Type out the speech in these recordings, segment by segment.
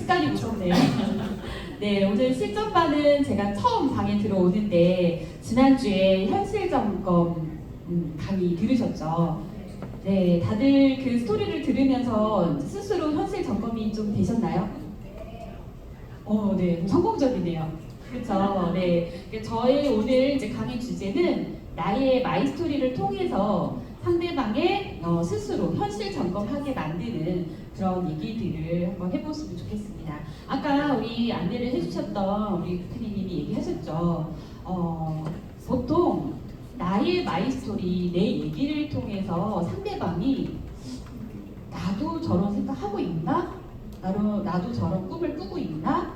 습관이 무섭네요. 네, 오늘 실전반은 제가 처음 방에 들어오는데 지난주에 현실 점검 강의 들으셨죠? 네, 다들 그 스토리를 들으면서 스스로 현실 점검이 좀 되셨나요? 네, 성공적이네요. 그렇죠. 네, 저의 오늘 이제 강의 주제는 나의 마이 스토리를 통해서 상대방의 스스로 현실 점검하게 만드는 그런 얘기들을 한번 해보시면 좋겠습니다. 아까 우리 안내를 해주셨던 우리 부피디님이 얘기하셨죠. 보통 나의 마이 스토리, 내 얘기를 통해서 상대방이 나도 저런 생각하고 있나? 나도 저런 꿈을 꾸고 있나?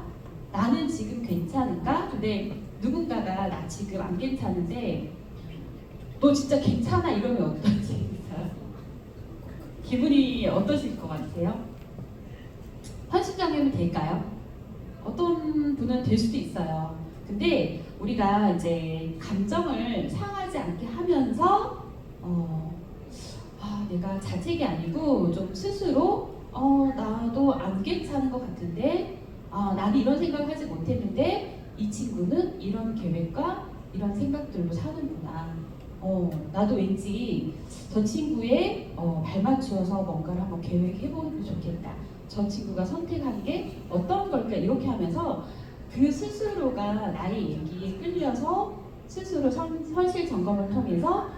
나는 지금 괜찮은가? 근데 누군가가 나 지금 안 괜찮은데 너 진짜 괜찮아? 이러면 어떠지? 기분이 어떠실 것 같아요? 현실적이면 될까요? 어떤 분은 될 수도 있어요. 근데 우리가 이제 감정을 상하지 않게 하면서 내가 자책이 아니고 좀 스스로 나도 안 괜찮은 것 같은데 나는 이런 생각을 하지 못했는데 이 친구는 이런 계획과 이런 생각들로 사는구나. 나도 왠지 저 친구의 발맞추어서 뭔가를 한번 계획해보면 좋겠다. 저 친구가 선택한 게 어떤 걸까 이렇게 하면서 그 스스로가 나의 얘기에 끌려서 스스로 현실 점검을 통해서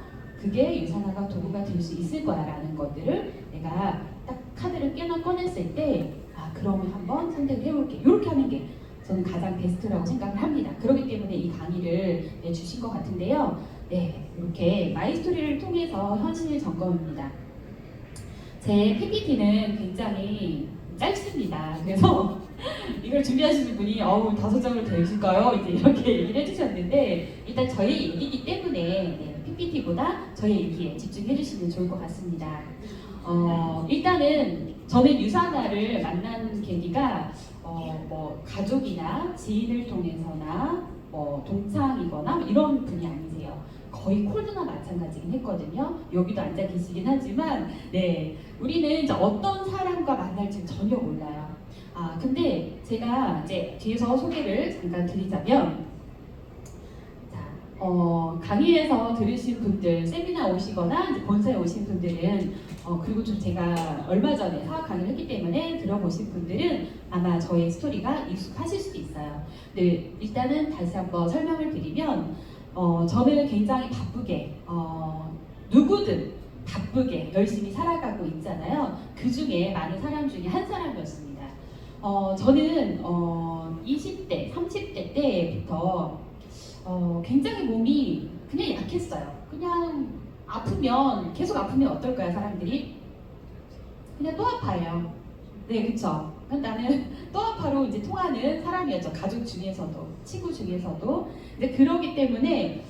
그게 유산화가 도구가 될 수 있을 거야 라는 것들을 내가 딱 카드를 꺼냈을 때 그러면 한번 선택을 해볼게. 이렇게 하는 게 저는 가장 베스트라고 생각을 합니다. 그렇기 때문에 이 강의를 주신 것 같은데요. 네, 이렇게 마이스토리를 통해서 현실 점검입니다. 제 PPT는 굉장히 짧습니다. 그래서 이걸 준비하시는 분이 5장을 더 읽을까요? 이제 이렇게 얘기를 해주셨는데 일단 저희 얘기이기 때문에 PPT보다 저희 얘기에 집중해 주시면 좋을 것 같습니다. 일단은 저는 유산화를 만난 계기가 뭐 가족이나 지인을 통해서나 뭐 동창이거나 이런 분이 아니세요. 거의 콜드나 마찬가지긴 했거든요. 여기도 앉아 계시긴 하지만 네, 우리는 이제 어떤 사람과 만날지는 전혀 몰라요. 근데 제가 이제 뒤에서 소개를 잠깐 드리자면 강의에서 들으신 분들, 세미나 오시거나 이제 본사에 오신 분들은 그리고 좀 제가 얼마 전에 사업 강의를 했기 때문에 들어보신 분들은 아마 저의 스토리가 익숙하실 수도 있어요. 네, 일단은 다시 한번 설명을 드리면 저는 굉장히 바쁘게 누구든 바쁘게 열심히 살아가고 있잖아요. 그 중에 많은 사람 중에 한 사람이었습니다. 저는 20대, 30대 때부터 굉장히 몸이 그냥 약했어요. 그냥 아프면 계속 아프면 어떨까요, 사람들이? 그냥 또 아파요. 네, 그쵸? 나는 또 아파로 이제 통하는 사람이었죠. 가족 중에서도, 친구 중에서도. 근데 그러기 때문에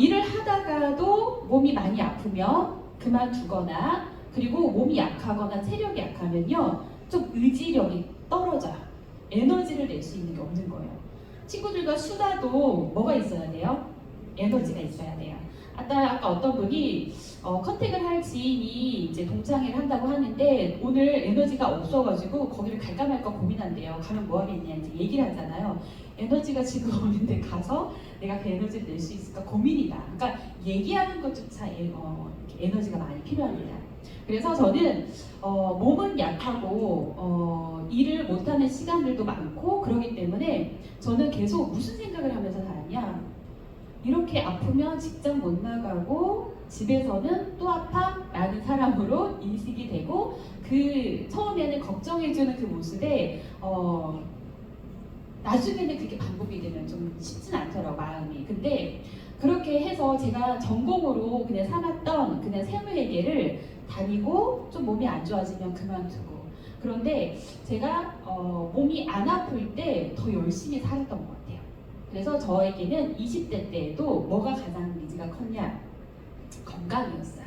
일을 하다가도 몸이 많이 아프면 그만두거나 그리고 몸이 약하거나 체력이 약하면요, 좀 의지력이 떨어져요. 에너지를 낼 수 있는 게 없는 거예요. 친구들과 수다도 뭐가 있어야 돼요? 에너지가 있어야 돼요. 아까 어떤 분이 컨택을 할 지인이 이제 동창회를 한다고 하는데 오늘 에너지가 없어가지고 거기를 갈까 말까 고민한대요. 가면 뭐 하겠냐 이제 얘기를 하잖아요. 에너지가 지금 없는데 가서 내가 그 에너지를 낼 수 있을까 고민이다. 그러니까 얘기하는 것조차 에너지가 많이 필요합니다. 그래서 저는 몸은 약하고 일을 못하는 시간들도 많고 그러기 때문에 저는 계속 무슨 생각을 하면서 살았냐, 이렇게 아프면 직장 못 나가고 집에서는 또 아파? 라는 사람으로 인식이 되고 그 처음에는 걱정해주는 그 모습에 나중에는 그게 반복이 되면 좀 쉽진 않더라고 마음이. 근데 그렇게 해서 제가 전공으로 그냥 삼았던 그냥 세무회계를 다니고 좀 몸이 안 좋아지면 그만두고, 그런데 제가 몸이 안 아플 때 더 열심히 살았던 것 같아요. 그래서 저에게는 20대 때에도 뭐가 가장 니즈가 컸냐? 건강이었어요.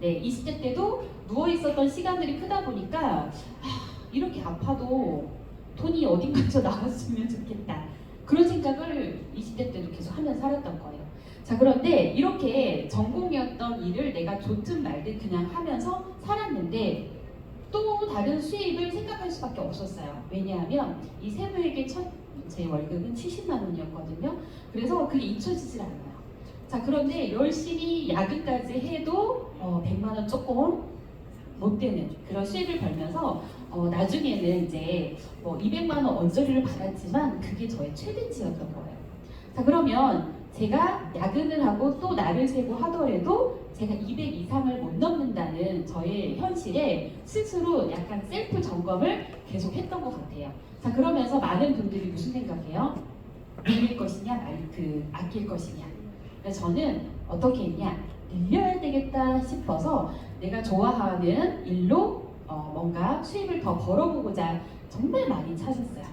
네, 20대 때도 누워 있었던 시간들이 크다 보니까 이렇게 아파도 돈이 어딘가에서 나왔으면 좋겠다. 그런 생각을 20대 때도 계속 하면서 살았던 거예요. 자, 그런데 이렇게 전공이었던 일을 내가 좋든 말든 그냥 하면서 살았는데 또 다른 수입을 생각할 수밖에 없었어요. 왜냐하면 이 세무에게 첫 제 월급은 70만 원이었거든요. 그래서 그게 잊혀지질 않아요. 자, 그런데 열심히 야근까지 해도 100만 원 조금 못 되는 그런 수익을 벌면서 나중에는 이제 뭐 200만 원 언저리를 받았지만 그게 저의 최대치였던 거예요. 자, 그러면 제가 야근을 하고 또 날을 새고 하더라도 제가 200 이상을 못 넘는다는 저의 현실에 스스로 약간 셀프 점검을 계속 했던 것 같아요. 자, 그러면서 많은 분들이 무슨 생각해요? 늘릴 것이냐, 아낄 것이냐. 그래서 저는 어떻게 했냐? 늘려야 되겠다 싶어서 내가 좋아하는 일로 뭔가 수입을 더 벌어보고자 정말 많이 찾았어요.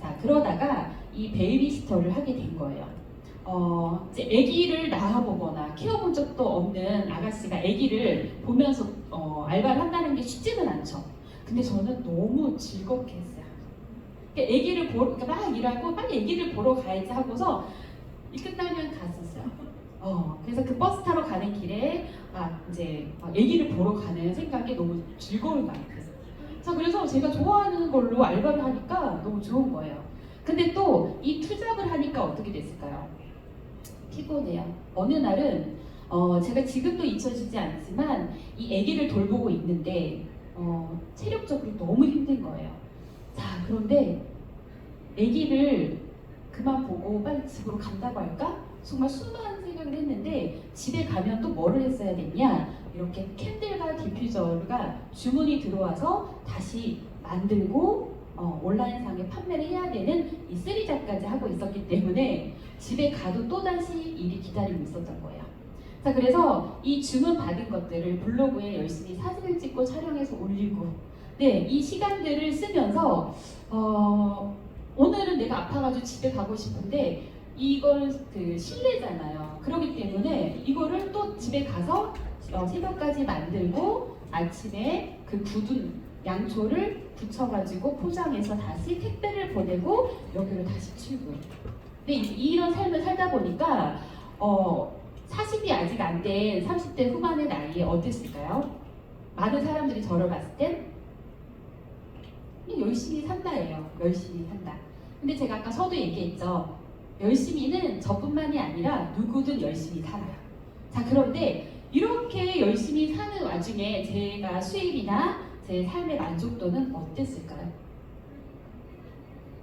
자, 그러다가 이 베이비시터를 하게 된 거예요. 이제 아기를 낳아보거나 키워본 적도 없는 아가씨가 아기를 보면서 알바를 한다는 게 쉽지는 않죠. 근데 저는 너무 즐겁게 했어요. 그러니까 아기를 보러, 그러니까 막 일하고 빨리 아기를 보러 가야지 하고서 끝나면 갔었어요. 그래서 그 버스 타러 가는 길에 이제 아기를 보러 가는 생각이 너무 즐거운 거예요. 자, 그래서 제가 좋아하는 걸로 알바를 하니까 너무 좋은 거예요. 근데 또 이 투잡을 하니까 어떻게 됐을까요? 피곤해요. 어느 날은 제가 지금도 잊혀지지 않지만 이 아기를 돌보고 있는데 체력적으로 너무 힘든 거예요. 자, 그런데 아기를 그만 보고 빨리 집으로 간다고 할까? 정말 수많은 생각을 했는데 집에 가면 또 뭐를 했어야 됐냐? 이렇게 캔들과 디퓨저가 주문이 들어와서 다시 만들고 온라인상에 판매를 해야 되는 이 3잡까지 하고 있었기 때문에 집에 가도 또다시 일이 기다리고 있었던 거예요. 자, 그래서 이 주문 받은 것들을 블로그에 열심히 사진을 찍고 촬영해서 올리고 이 시간들을 쓰면서 오늘은 내가 아파가지고 집에 가고 싶은데 이걸 실내잖아요. 그렇기 때문에 이거를 또 집에 가서 새벽까지 만들고 아침에 그 굳은 양초를 붙여가지고 포장해서 다시 택배를 보내고 여기로 다시 출근. 근데 이런 삶을 살다 보니까 40이 아직 안 된 30대 후반의 나이에 어땠을까요? 많은 사람들이 저를 봤을 땐 열심히 산다예요. 열심히 산다. 근데 제가 아까 서두 얘기했죠. 열심히는 저뿐만이 아니라 누구든 열심히 살아요. 자, 그런데 이렇게 열심히 사는 와중에 제가 수입이나 제 삶의 만족도는 어땠을까요?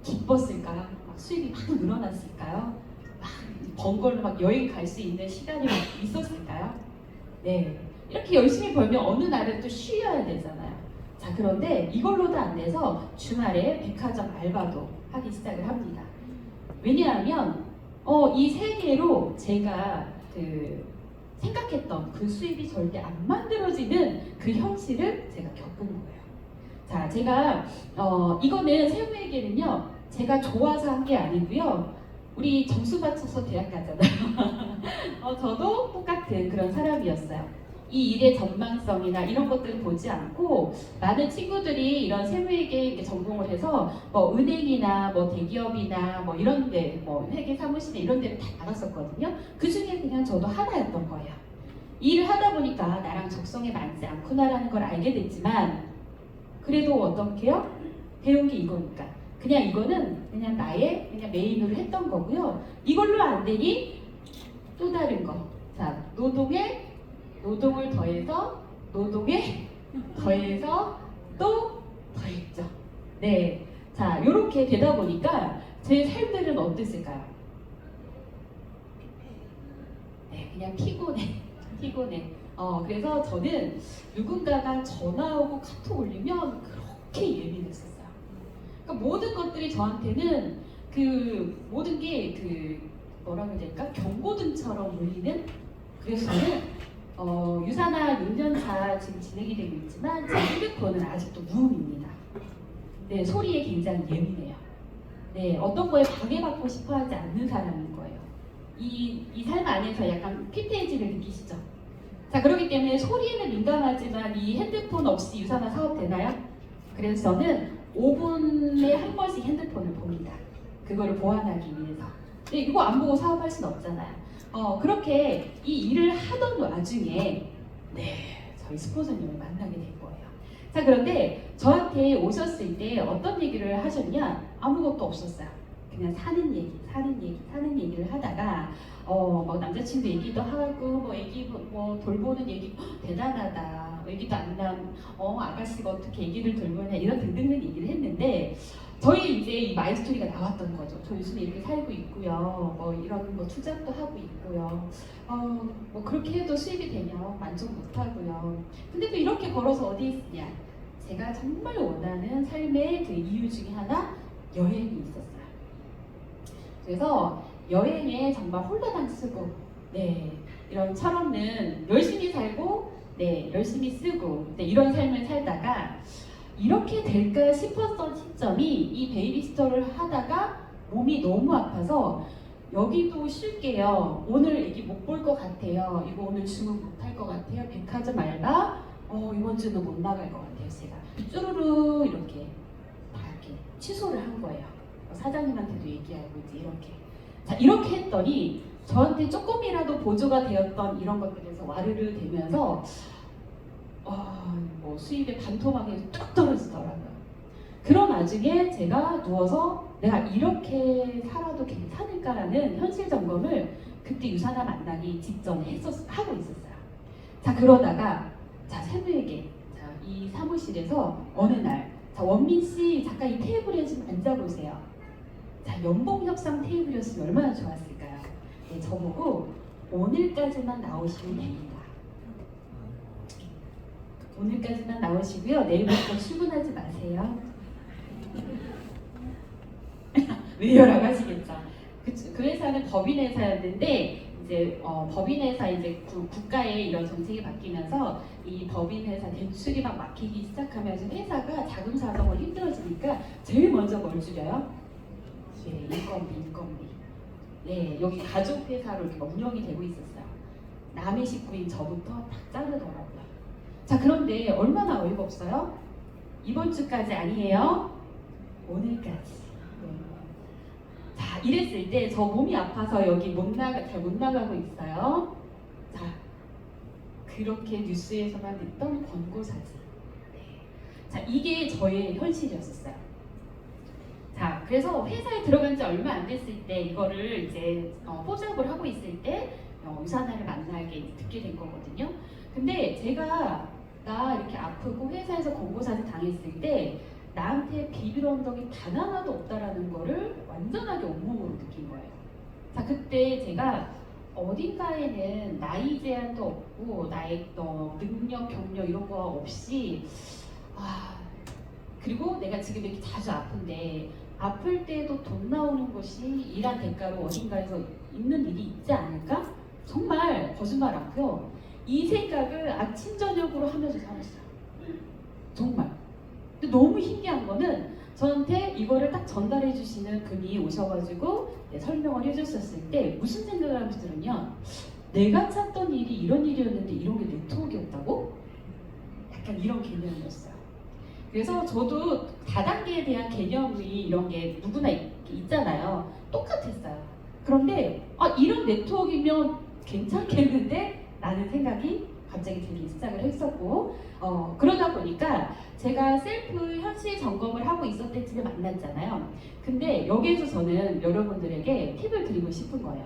기뻤을까요? 막 수입이 막 늘어났을까요? 막 번 걸로 막 여행 갈 수 있는 시간이 막 있었을까요? 네, 이렇게 열심히 벌면 어느 날은 또 쉬어야 되잖아요. 자, 그런데 이걸로도 안 돼서 주말에 백화점 알바도 하기 시작을 합니다. 왜냐하면 이 세계로 제가 생각했던 그 수입이 절대 안 만들어지는 그 현실을 제가 겪은 거예요. 자, 제가 이거는 세우에게는요 제가 좋아서 한 게 아니고요. 우리 점수 맞춰서 대학 가잖아요. 저도 똑같은 그런 사람이었어요. 이 일의 전망성이나 이런 것들을 보지 않고 많은 친구들이 이런 세무회계 전공을 해서 뭐 은행이나 뭐 대기업이나 뭐 이런 데, 뭐 회계 사무실에 이런 데를 다 나갔었거든요. 그 중에 그냥 저도 하나였던 거예요. 이 일을 하다 보니까 나랑 적성에 맞지 않구나라는 걸 알게 됐지만 그래도 어떻게요? 배운 게 이거니까 그냥 이거는 그냥 나의 그냥 메인으로 했던 거고요. 이걸로 안 되니 또 다른 거. 자, 노동을 더해서 노동에 더해서 또 더했죠. 네, 자, 이렇게 되다 보니까 제 삶들은 어땠을까요? 네, 그냥 피곤해. 그래서 저는 누군가가 전화 오고 카톡 올리면 그렇게 예민했었어요. 그러니까 모든 것들이 저한테는 모든 게 뭐라고 해야 될까? 경고등처럼 울리는. 그래서 저는 유산화 6년차 지금 진행이 되고 있지만 제 핸드폰은 아직도 무음입니다. 네, 소리에 굉장히 예민해요. 네, 어떤 거에 방해받고 싶어하지 않는 사람인 거예요. 이 삶 안에서 약간 피폐해지를 느끼시죠? 자, 그렇기 때문에 소리에는 민감하지만 이 핸드폰 없이 유산화 사업 되나요? 그래서 저는 5분에 한 번씩 핸드폰을 봅니다. 그거를 보완하기 위해서. 근데 이거 안 보고 사업할 수는 없잖아요. 그렇게 이 일을 하던 와중에 저희 스폰서님을 만나게 된 거예요. 자, 그런데 저한테 오셨을 때 어떤 얘기를 하셨냐? 아무것도 없었어요. 그냥 사는 얘기를 하다가 막 남자친구 얘기도 하고 뭐 애기 뭐 돌보는 얘기 대단하다. 애기도 안 낳은 아가씨가 어떻게 애기를 돌보냐 이런 등등등 얘기를 했는데 저희 이제 이 마이스토리가 나왔던 거죠. 저 요즘에 이렇게 살고 있고요. 뭐 이런 뭐 투잡도 하고 있고요. 뭐 그렇게 해도 수입이 되냐 만족 못하고요. 근데 또 이렇게 걸어서 어디에 있느냐? 제가 정말 원하는 삶의 그 이유 중에 하나 여행이 있었어요. 그래서 여행에 정말 홀라당 쓰고 이런 철없는 열심히 살고 열심히 쓰고 이런 삶을 살다가 이렇게 될까 싶었던 시점이 이 베이비시터를 하다가 몸이 너무 아파서 여기도 쉴게요. 오늘 애기 못 볼 것 같아요. 이거 오늘 주문 못 할 것 같아요. 백화점 알바 이번 주는 못 나갈 것 같아요. 제가 쭈루루 이렇게 다 이렇게 취소를 한 거예요. 사장님한테도 얘기하고 이제 이렇게 자 이렇게 했더니 저한테 조금이라도 보조가 되었던 이런 것들에서 와르르 되면서 뭐 수입의 반토막이 뚝 떨어지더라고요. 그런 와중에 제가 누워서 내가 이렇게 살아도 괜찮을까라는 현실 점검을 그때 유산아 만나기 직전에 하고 있었어요. 자 그러다가 자 세부에게 이 사무실에서 어느 날 자 원민 씨 잠깐 이 테이블에 좀 앉아보세요. 자 연봉 협상 테이블이었으면 얼마나 좋았을까요? 저보고 오늘까지만 나오시면 됩니다. 오늘까지만 나오시고요. 내일부터 출근하지 마세요. 왜요라고 하시겠죠. 그 회사는 법인 회사였는데 이제 법인 회사 이제 국가의 이런 정책이 바뀌면서 이 법인 회사 대출이 막 막히기 시작하면서 회사가 자금 사정으로 힘들어지니까 제일 먼저 뭘 줄여요? 인건비. 여기 가족 회사로 이렇게 운영이 되고 있었어요. 남의 식구인 저부터 다 자르더라고요. 자 그런데 얼마나 어이가 없어요? 이번 주까지 아니에요? 오늘까지. 자 이랬을 때 저 몸이 아파서 여기 잘 못 나가고 있어요. 자 그렇게 뉴스에서만 듣던 권고 사진. 자 이게 저의 현실이었었어요. 자 그래서 회사에 들어간 지 얼마 안 됐을 때 이거를 이제 포잡을 하고 있을 때 유산아를 만나게 듣게 된 거거든요. 근데 제가 나 이렇게 아프고 회사에서 권고사진 당했을 때 나한테 비빌 언덕이 단 하나도 없다라는 거를 완전하게 온몸으로 느낀 거예요. 자 그때 제가 어딘가에는 나이 제한도 없고 나의 능력, 경력 이런 거 없이 그리고 내가 지금 이렇게 자주 아픈데 아플 때도 돈 나오는 것이 일한 대가로 어딘가에서 있는 일이 있지 않을까? 정말 거짓말 않고요. 이 생각을 아침 저녁으로 하면서 살았어요. 정말. 근데 너무 신기한 거는 저한테 이거를 딱 전달해 주시는 분이 오셔가지고 설명을 해주셨을 때 무슨 생각을 하면서 들었냐? 내가 찾던 일이 이런 일이었는데 이런 게 네트워크였다고? 약간 이런 개념이었어요. 그래서 저도 다단계에 대한 개념이 이런 게 누구나 있잖아요. 똑같았어요. 그런데 이런 네트워크이면 괜찮겠는데? 라는 생각이 갑자기 들기 시작을 했었고 그러다 보니까 제가 셀프 현실 점검을 하고 있었을 때쯤에 만났잖아요. 근데 여기에서 저는 여러분들에게 팁을 드리고 싶은 거예요.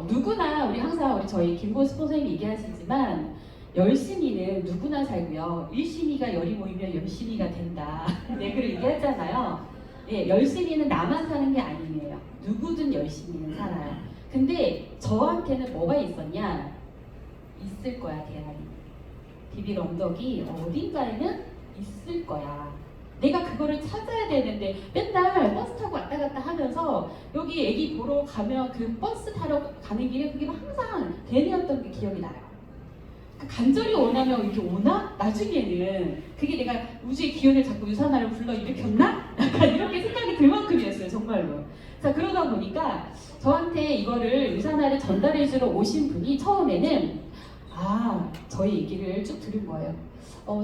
누구나 항상 저희 김고수 선생님이 얘기하시지만 열심히는 누구나 살고요. 일심이가 열이 모이면 열심히가 된다. 네, 그걸 얘기하잖아요. 열심히는 나만 사는 게 아니에요. 누구든 열심히는 살아요. 근데 저한테는 뭐가 있었냐? 있을 거야, 대안이. 비빌 언덕이 어딘가에는 있을 거야. 내가 그거를 찾아야 되는데 맨날 버스 타고 왔다 갔다 하면서 여기 애기 보러 가면 그 버스 타러 가는 길에 그게 항상 대리였던 게 기억이 나요. 간절히 원하면 이렇게 오나? 나중에는 그게 내가 우주의 기운을 잡고 유산아를 불러일으켰나? 약간 이렇게 생각이 들 만큼이었어요, 정말로. 자 그러다 보니까 저한테 이거를 유산아를 전달해주러 오신 분이 처음에는 저희 얘기를 쭉 들은 거예요.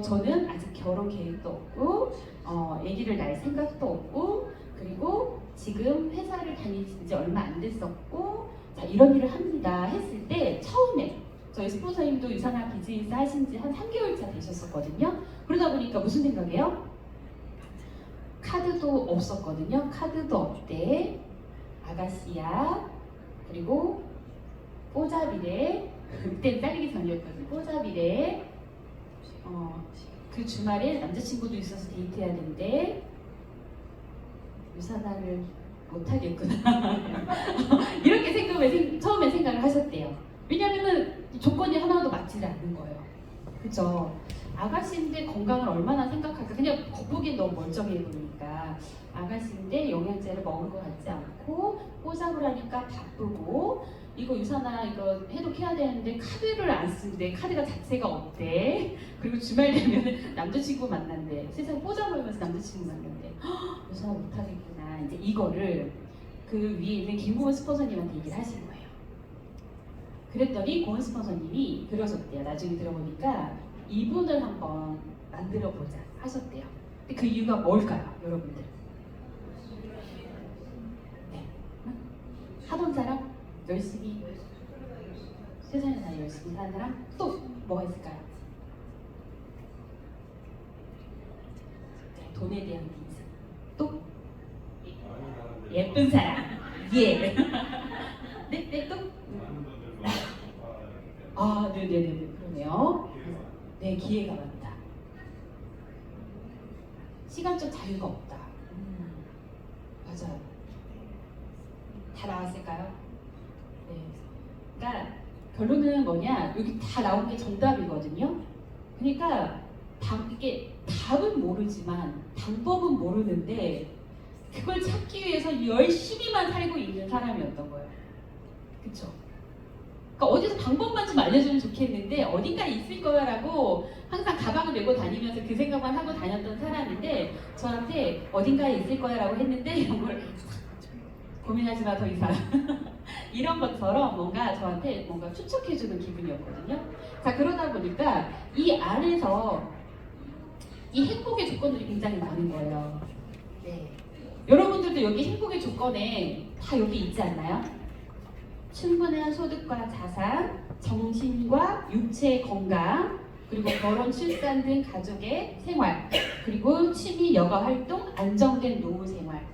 저는 아직 결혼 계획도 없고 아기를 낳을 생각도 없고 그리고 지금 회사를 다니지 얼마 안 됐었고 자 이런 일을 합니다 했을 때 처음에 저희 스폰서님도 유산화 비즈니스 하신 지 한 3개월 차 되셨었거든요. 그러다 보니까 무슨 생각이에요? 카드도 없었거든요. 카드도 없대. 아가씨야. 그리고 뽀자비래. 그때는 딸리기 전이었거든요. 뽀자비래. 그 주말에 남자친구도 있어서 데이트해야 되는데 유산화를 못하겠구나. 이렇게 처음에 생각을 하셨대요. 왜냐면은 조건이 하나도 맞지 않는 거예요. 그죠? 아가씨인데 건강을 얼마나 생각할까? 그냥 겉보기엔 너무 멀쩡해 보이니까 아가씨인데 영양제를 먹을 것 같지 않고 뽀잡을 하니까 바쁘고 이거 유산화 이거 해독해야 되는데 카드를 안 쓰는데 카드가 자체가 없대. 그리고 주말 되면 남자친구 만난대. 세상 뽀잡으면서 남자친구 만난대. 유산화 못하겠구나. 이제 이거를 그 위에 있는 김고은 스폰서님한테 얘기를 하신 거예요. 그랬더니 고은 스폰서님이 그러셨대요. 나중에 들어보니까 이분을 한번 만들어 보자 하셨대요. 근데 그 이유가 뭘까요, 여러분들? 네. 하던 사람? 열심히 세상에 다 열심히 사는 사람? 또 뭐가 있을까요? 네, 돈에 대한 빈스. 또? 예쁜 사람. 예. 네, 네, 또? 아, 네네네. 그러네요. 네, 기회가 많다. 시간적 자유가 없다. 맞아요. 다 나왔을까요? 네. 그러니까 결론은 뭐냐? 여기 다 나온 게 정답이거든요. 그러니까 이게 답은 모르지만 방법은 모르는데 그걸 찾기 위해서 열심히만 살고 있는 사람이었던 거예요. 그쵸? 그러니까 어디서 방법만 좀 알려주면 좋겠는데 어딘가에 있을 거야라고 항상 가방을 메고 다니면서 그 생각만 하고 다녔던 사람인데 저한테 어딘가에 있을 거야라고 했는데 이런 걸 고민하지 마 더 이상 이런 것처럼 뭔가 저한테 뭔가 추측해주는 기분이었거든요. 자, 그러다 보니까 이 안에서 이 행복의 조건들이 굉장히 많은 거예요. 네. 여러분들도 여기 행복의 조건에 다 여기 있지 않나요? 충분한 소득과 자산, 정신과 육체의 건강, 그리고 결혼, 출산 등 가족의 생활, 그리고 취미, 여가 활동, 안정된 노후 생활,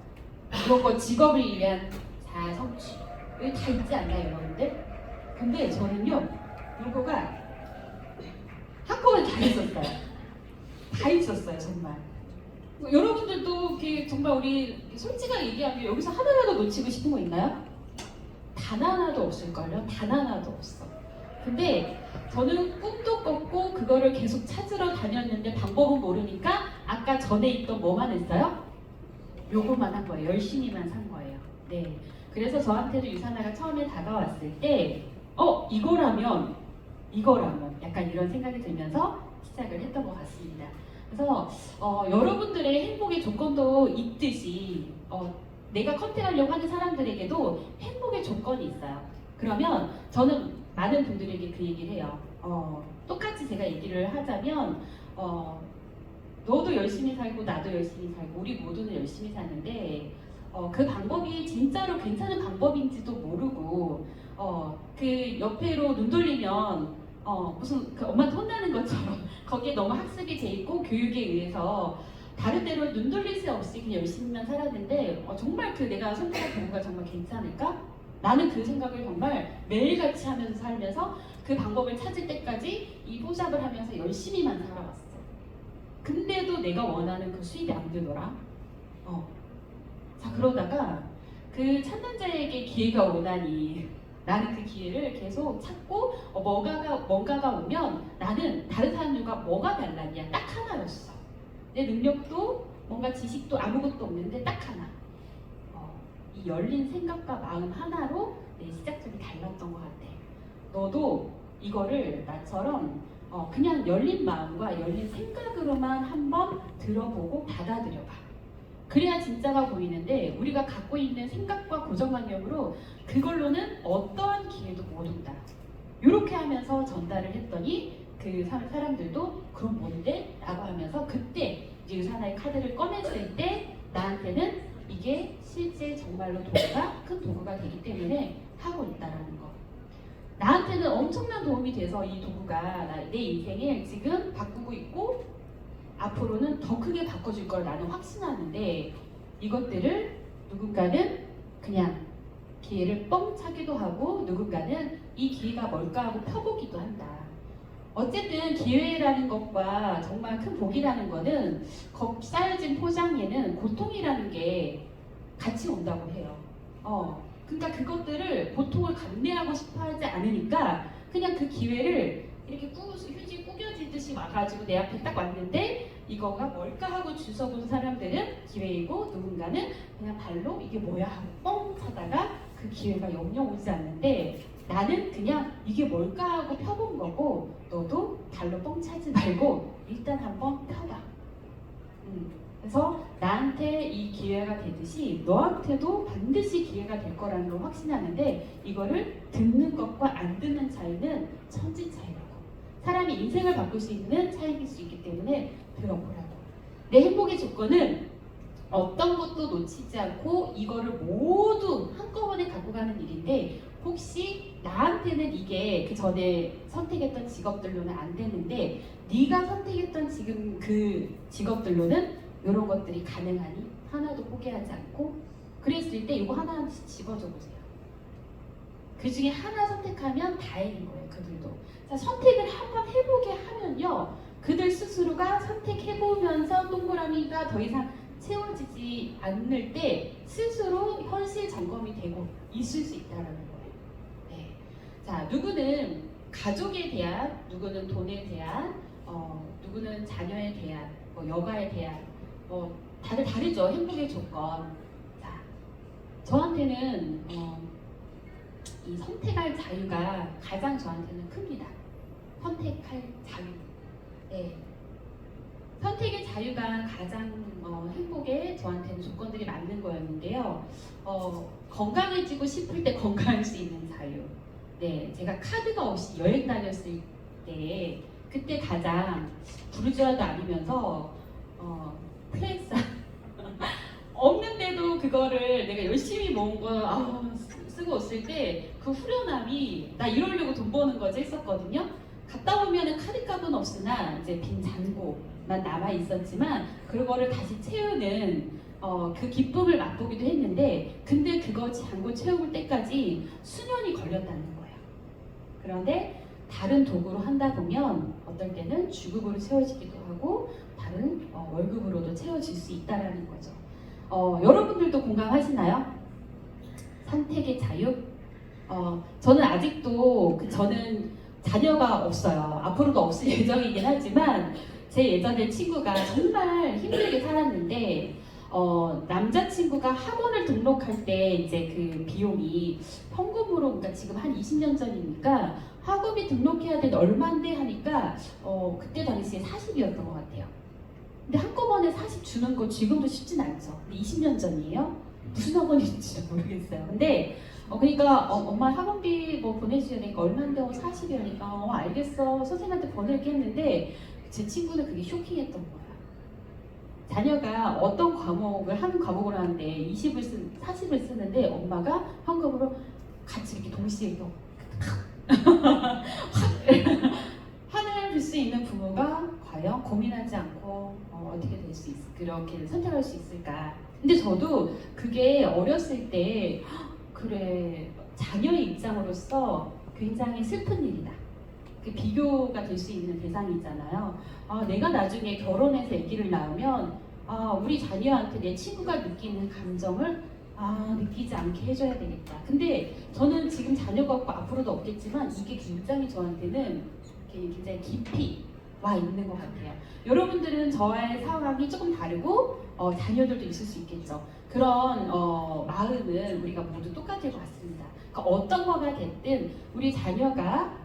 그리고 직업을 위한 자아 성취. 여기 다 있지 않나요, 여러분들? 근데 저는요, 이거가 한꺼번에 다 있었어요. 다 있었어요, 정말. 여러분들도 정말 우리 솔직하게 얘기하면 여기서 하나라도 놓치고 싶은 거 있나요? 단 하나도 없을걸요? 단 하나도 없어. 근데 저는 꿈도 꿨고 그거를 계속 찾으러 다녔는데 방법은 모르니까 아까 전에 있던 뭐만 했어요? 요거만 한 거예요. 열심히만 산 거예요. 네. 그래서 저한테도 유산화가 처음에 다가왔을 때 이거라면 약간 이런 생각이 들면서 시작을 했던 것 같습니다. 그래서 여러분들의 행복의 조건도 있듯이 내가 컨택하려고 하는 사람들에게도 행복의 조건이 있어요. 그러면 저는 많은 분들에게 그 얘기를 해요. 똑같이 제가 얘기를 하자면 너도 열심히 살고 나도 열심히 살고 우리 모두는 열심히 사는데 그 방법이 진짜로 괜찮은 방법인지도 모르고 그 옆에로 눈 돌리면 무슨 그 엄마한테 혼나는 것처럼 거기에 너무 학습이 돼 있고 교육에 의해서 다른 데로 눈 돌릴 새 없이 그냥 열심히만 살았는데 정말 그 내가 선택한 도구가 정말 괜찮을까? 나는 그 생각을 정말 매일같이 하면서 살면서 그 방법을 찾을 때까지 이 포잡을 하면서 열심히만 살아왔어. 근데도 내가 원하는 그 수입이 안 되더라. 자, 그러다가 그 찾는 자에게 기회가 오다니 나는 그 기회를 계속 찾고 뭔가가 오면 나는 다른 사람들과 뭐가 달랐냐? 딱 하나였어. 내 능력도 뭔가 지식도 아무것도 없는데 딱 하나. 이 열린 생각과 마음 하나로 내 시작점이 달랐던 것 같아. 너도 이거를 나처럼 그냥 열린 마음과 열린 생각으로만 한번 들어보고 받아들여봐. 그래야 진짜가 보이는데 우리가 갖고 있는 생각과 고정관념으로 그걸로는 어떠한 기회도 못 온다. 이렇게 하면서 전달을 했더니 그 사람들도 그럼 뭔데? 라고 하면서 그때 이제 유산화의 카드를 꺼냈을 때 나한테는 이게 실제 정말로 큰 도구가 되기 때문에 하고 있다라는 거. 나한테는 엄청난 도움이 돼서 이 도구가 내 인생을 지금 바꾸고 있고 앞으로는 더 크게 바꿔줄 걸 나는 확신하는데 이것들을 누군가는 그냥 기회를 뻥 차기도 하고 누군가는 이 기회가 뭘까 하고 펴보기도 한다. 어쨌든 기회라는 것과 정말 큰 복이라는 거는 쌓여진 포장에는 고통이라는 게 같이 온다고 해요. 그러니까 그것들을 고통을 감내하고 싶어 하지 않으니까 그냥 그 기회를 이렇게 휴지 꾸겨지듯이 와가지고 내 앞에 딱 왔는데 이거가 뭘까 하고 주워본 사람들은 기회이고 누군가는 그냥 발로 이게 뭐야 하고 뻥 차다가 그 기회가 영영 오지 않는데 나는 그냥 이게 뭘까 하고 펴본 거고 너도 발로 뻥 차지 말고 일단 한번 펴봐. 그래서 나한테 이 기회가 되듯이 너한테도 반드시 기회가 될 거라는 걸 확신하는데 이거를 듣는 것과 안 듣는 차이는 천지 차이라고. 사람이 인생을 바꿀 수 있는 차이일 수 있기 때문에 들어보라고. 내 행복의 조건은 어떤 것도 놓치지 않고 이거를 모두 한꺼번에 갖고 가는 일인데 혹시 나한테는 이게 그 전에 선택했던 직업들로는 안 되는데 네가 선택했던 지금 그 직업들로는 이런 것들이 가능하니 하나도 포기하지 않고 그랬을 때 이거 하나씩 집어줘 보세요. 그 중에 하나 선택하면 다행인 거예요. 그들도. 자, 선택을 한번 해보게 하면요. 그들 스스로가 선택해보면서 동그라미가 더 이상 채워지지 않을 때 스스로 현실 점검이 되고 있을 수 있다는 거예요. 네. 자, 누구는 가족에 대한, 누구는 돈에 대한, 누구는 자녀에 대한, 여가에 대한, 다들 다르죠. 행복의 조건. 자, 저한테는 이 선택할 자유가 가장 저한테는 큽니다. 선택할 자유. 네. 선택의 자유가 가장 행복에 저한테는 조건들이 맞는 거였는데요. 건강해지고 싶을 때 건강할 수 있는 자유. 네, 제가 카드가 없이 여행 다녔을 때 그때 가장 부르주아도 아니면서 플렉스 없는데도 그거를 내가 열심히 모은 거 쓰고 왔을 때 그 후련함이 나 이러려고 돈 버는 거지 했었거든요. 갔다 오면은 카드값은 없으나 이제 빈 잔고만 남아 있었지만 그거를 다시 채우는 그 기쁨을 맛보기도 했는데 근데 그거 잔고 채울 때까지 수년이 걸렸다는 거예요. 그런데 다른 도구로 한다 보면 어떨 때는 주급으로 채워지기도 하고 다른 월급으로도 채워질 수 있다라는 거죠. 여러분들도 공감하시나요? 선택의 자유? 저는 아직도 저는 자녀가 없어요. 앞으로도 없을 예정이긴 하지만 제 예전에 친구가 정말 힘들게 살았는데 남자친구가 학원을 등록할 때 이제 그 비용이 현금으로 그러니까 지금 한 20년 전이니까 학원비 등록해야 되는데 얼마인데 하니까 그때 당시에 40이었던 것 같아요. 근데 한꺼번에 40 주는 거 지금도 쉽진 않죠. 근데 20년 전이에요. 무슨 학원인지 모르겠어요. 근데 그러니까 엄마 학원비 뭐 보내주셔야 되니까 얼마인데 40이니까 알겠어 선생님한테 보낼게 했는데 제 친구는 그게 쇼킹했던 거야. 자녀가 어떤 과목을 한 과목을 하는데 40을 쓰는데 엄마가 현금으로 같이 이렇게 동시에 화를 줄 수 있는 부모가 과연 고민하지 않고 어떻게 될 수 그렇게 선택할 수 있을까? 근데 저도 그게 어렸을 때 그래 자녀의 입장으로서 굉장히 슬픈 일이다. 그 비교가 될 수 있는 대상이잖아요. 내가 나중에 결혼해서 아기를 낳으면 우리 자녀한테 내 친구가 느끼는 감정을 느끼지 않게 해줘야 되겠다. 근데 저는 지금 자녀가 없고 앞으로도 없겠지만 이게 굉장히 저한테는 굉장히 깊이 와 있는 것 같아요. 여러분들은 저와의 상황이 조금 다르고 자녀들도 있을 수 있겠죠. 그런 마음은 우리가 모두 똑같을 것 같습니다. 그러니까 어떤 거가 됐든 우리 자녀가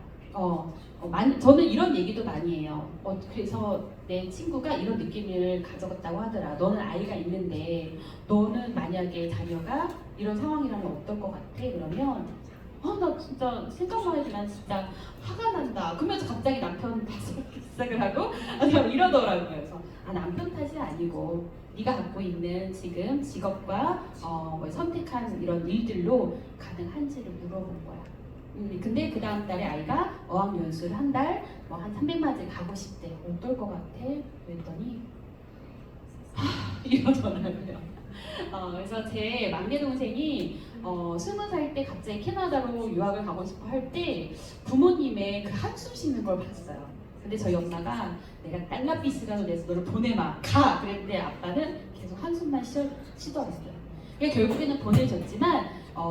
저는 이런 얘기도 많이 해요. 그래서 내 친구가 이런 느낌을 가져갔다고 하더라. 너는 아이가 있는데 너는 만약에 자녀가 이런 상황이라면 어떨 것 같아? 그러면 나 진짜 생각만 해도 난 진짜 화가 난다. 그러면서 갑자기 남편 다시 시작을 하고 이러더라고요. 그래서 남편 탓이 아니고 네가 갖고 있는 지금 직업과 선택한 이런 일들로 가능한지를 물어본 거야. 근데 그 다음 달에 아이가 어학연수를 한 달, 뭐 한 300마디 가고 싶대. 어떨 것 같아? 그랬더니 이러더라고요. 그래서 제 막내 동생이 20살 때 갑자기 캐나다로 유학을 가고 싶어 할 때 부모님의 그 한숨 쉬는 걸 봤어요. 근데 저희 엄마가 내가 달러비스라도 내서 너를 보내마 가 그랬는데 아빠는 계속 한숨만 쉬더랬어요. 그러니까 결국에는 보내줬지만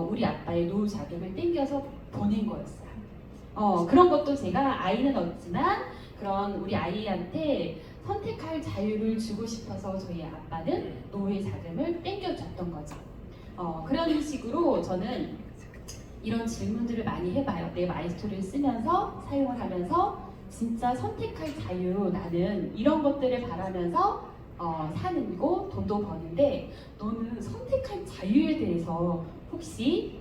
우리 아빠의 노후 자금을 땡겨서 보낸 거였어요. 그런 것도 제가 아이는 없지만 그런 우리 아이한테 선택할 자유를 주고 싶어서 저희 아빠는 노후의 자금을 땡겨줬던 거죠. 그런 식으로 저는 이런 질문들을 많이 해봐요. 내 마이스토리를 쓰면서 사용을 하면서 진짜 선택할 자유, 나는 이런 것들을 바라면서 사는 거, 돈도 버는데 너는 선택할 자유에 대해서 혹시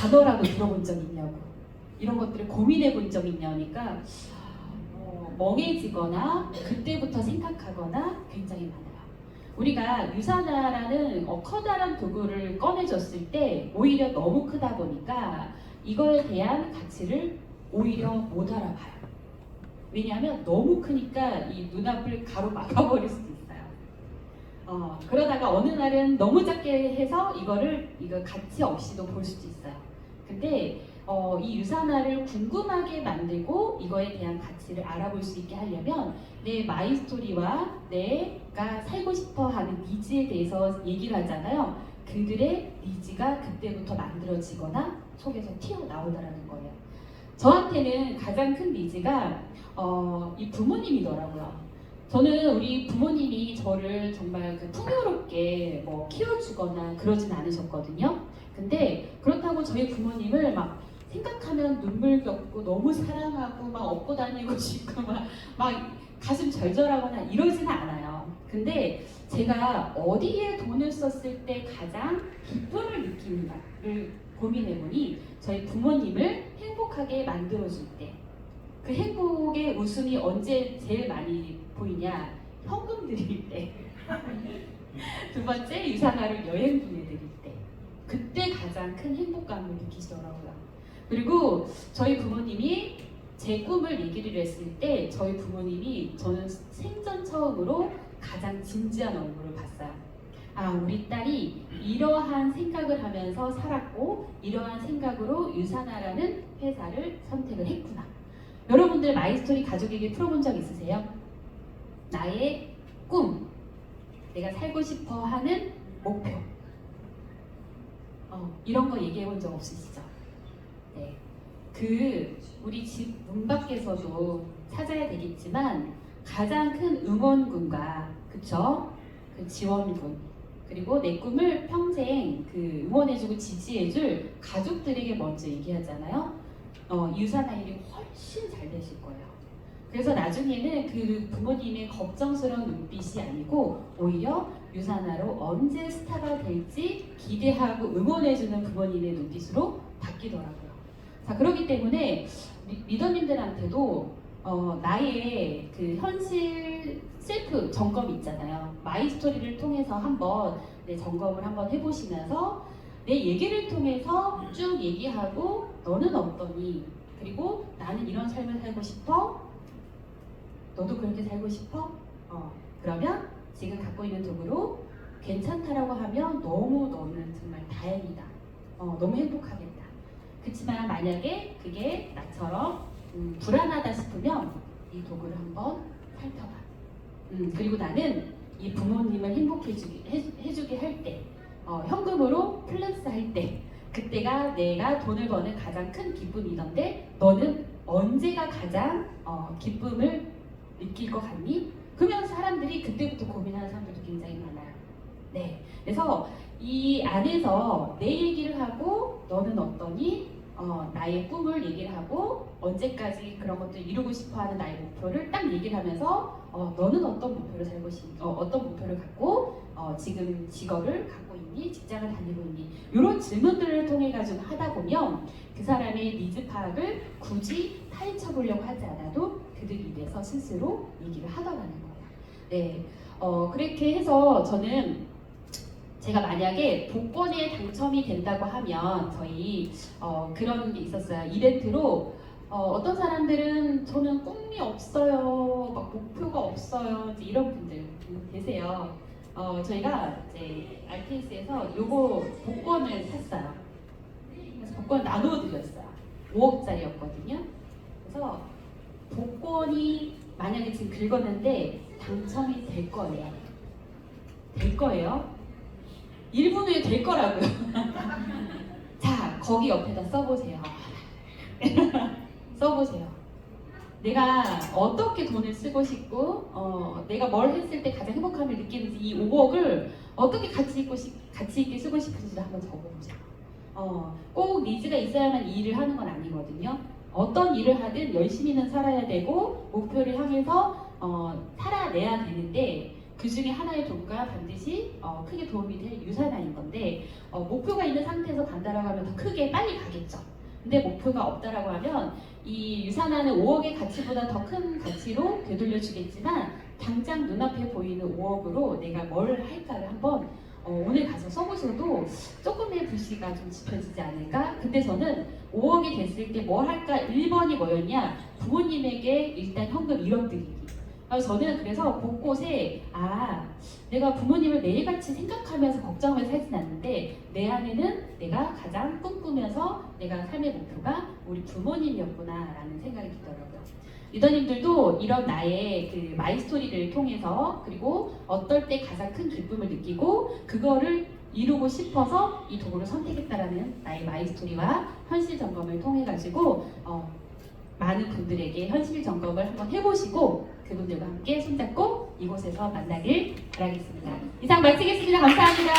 단어라도 들어본 적 있냐고, 이런 것들을 고민해 본 적 있냐니까 멍해지거나 그때부터 생각하거나 굉장히 많아요. 우리가 유산화라는 커다란 도구를 꺼내줬을 때 오히려 너무 크다 보니까 이거에 대한 가치를 오히려 못 알아봐요. 왜냐하면 너무 크니까 이 눈앞을 가로막아버릴 수도 있어요. 그러다가 어느 날은 너무 작게 해서 이거 가치 없이도 볼 수도 있어요. 근데 이 유산화를 궁금하게 만들고 이거에 대한 가치를 알아볼 수 있게 하려면 내 마이스토리와 내가 살고 싶어하는 니즈에 대해서 얘기를 하잖아요. 그들의 니즈가 그때부터 만들어지거나 속에서 튀어나오더라는 거예요. 저한테는 가장 큰 니즈가 이 부모님이더라고요. 저는 우리 부모님이 저를 정말 풍요롭게 뭐 키워주거나 그러진 않으셨거든요. 근데 그렇다고 저희 부모님을 막 생각하면 눈물겹고 너무 사랑하고 막 업고 다니고 싶고 막 가슴 절절하거나 이러지는 않아요. 근데 제가 어디에 돈을 썼을 때 가장 기쁨을 느끼는가를 고민해보니 저희 부모님을 행복하게 만들어줄 때, 그 행복의 웃음이 언제 제일 많이 보이냐? 현금 드릴 때. 두 번째, 유산화를 여행 보내드릴 때. 그때 가장 큰 행복감을 느끼시더라고요. 그리고 저희 부모님이 제 꿈을 얘기를 했을 때 저희 부모님이 저는 생전 처음으로 가장 진지한 얼굴을 봤어요. 우리 딸이 이러한 생각을 하면서 살았고 이러한 생각으로 유산화라는 회사를 선택을 했구나. 여러분들 마이스토리 가족에게 풀어본 적 있으세요? 나의 꿈, 내가 살고 싶어 하는 목표, 이런 거 얘기해 본 적 없으시죠? 네. 우리 집 문 밖에서도 찾아야 되겠지만 가장 큰 응원군과 그쵸? 그 지원군, 그리고 내 꿈을 평생 응원해주고 지지해줄 가족들에게 먼저 얘기하잖아요. 유산화 일이 훨씬 잘 되실 거예요. 그래서 나중에는 그 부모님의 걱정스러운 눈빛이 아니고 오히려 유산화로 언제 스타가 될지 기대하고 응원해주는 부모님의 눈빛으로 바뀌더라고요. 자, 그렇기 때문에 리더님들한테도 나의 그 현실 셀프 점검 있잖아요. 마이스토리를 통해서 한번 내 점검을 한번 해보시면서 내 얘기를 통해서 쭉 얘기하고 너는 어떠니? 그리고 나는 이런 삶을 살고 싶어? 너도 그렇게 살고 싶어? 그러면 지금 갖고 있는 도구로 괜찮다라고 하면 너무 너는 정말 다행이다. 너무 행복하겠다. 그렇지만 만약에 그게 나처럼 불안하다 싶으면 이 도구를 한번 살펴봐. 그리고 나는 이 부모님을 해주게 할 때, 현금으로 플러스 할 때, 그때가 내가 돈을 버는 가장 큰 기쁨이던데 너는 언제가 가장 기쁨을 느낄 것 같니? 그러면 사람들이 그때부터 고민하는 사람들도 굉장히 많아요. 네, 그래서 이 안에서 내 얘기를 하고 너는 어떠니? 나의 꿈을 얘기를 하고 언제까지 그런 것들 이루고 싶어하는 나의 목표를 딱 얘기를 하면서 너는 어떤 목표를 어떤 목표를 갖고 지금 직업을 갖고 있니? 직장을 다니고 있니? 이런 질문들을 통해 가지고 하다 보면 그 사람의 니즈 파악을 굳이 파헤쳐 보려고 하지 않아도 그들 입에서 스스로 얘기를 하더라는 거예요. 네, 그렇게 해서 저는 제가 만약에 복권에 당첨이 된다고 하면 저희 그런 게 있었어요. 이벤트로 어떤 사람들은 저는 꿈이 없어요, 막 목표가 없어요, 이제 이런 분들 계세요. 저희가 이제 RTS에서 요거 복권을 샀어요. 그래서 복권 나눠드렸어요. 5억짜리였거든요. 그래서 복권이 만약에 지금 긁었는데 당첨이 될 거예요. 될 거예요. 1분 후에 될 거라고요. 자, 거기 옆에다 써보세요. 써보세요. 내가 어떻게 돈을 쓰고 싶고, 내가 뭘 했을 때 가장 행복함을 느끼는지 이 5억을 어떻게 가치 있게 쓰고 싶은지를 한번 적어보세요. 꼭 니즈가 있어야만 이 일을 하는 건 아니거든요. 어떤 일을 하든 열심히는 살아야 되고 목표를 향해서 살아내야 되는데 그 중에 하나의 도구가 반드시 크게 도움이 될 유산화인 건데 목표가 있는 상태에서 간다라고 하면 더 크게 빨리 가겠죠. 근데 목표가 없다라고 하면 이 유산화는 5억의 가치보다 더 큰 가치로 되돌려 주겠지만 당장 눈앞에 보이는 5억으로 내가 뭘 할까를 한번 오늘 가서 써보셔도 조금의 불씨가 좀 지펴지지 않을까? 근데 저는 5억이 됐을 때 뭘 할까? 1번이 뭐였냐? 부모님에게 일단 현금 1억 드리기. 저는 그래서 곳곳에 내가 부모님을 매일같이 생각하면서 걱정하면서 살진 않는데 내 안에는 내가 가장 꿈꾸면서 내가 삶의 목표가 우리 부모님이었구나 라는 생각이 들더라고요. 리더님들도 이런 나의 그 마이스토리를 통해서 그리고 어떨 때 가장 큰 기쁨을 느끼고 그거를 이루고 싶어서 이 도구를 선택했다라는 나의 마이스토리와 현실 점검을 통해 가지고 많은 분들에게 현실 점검을 한번 해보시고 그분들과 함께 손잡고 이곳에서 만나길 바라겠습니다. 이상 마치겠습니다. 감사합니다.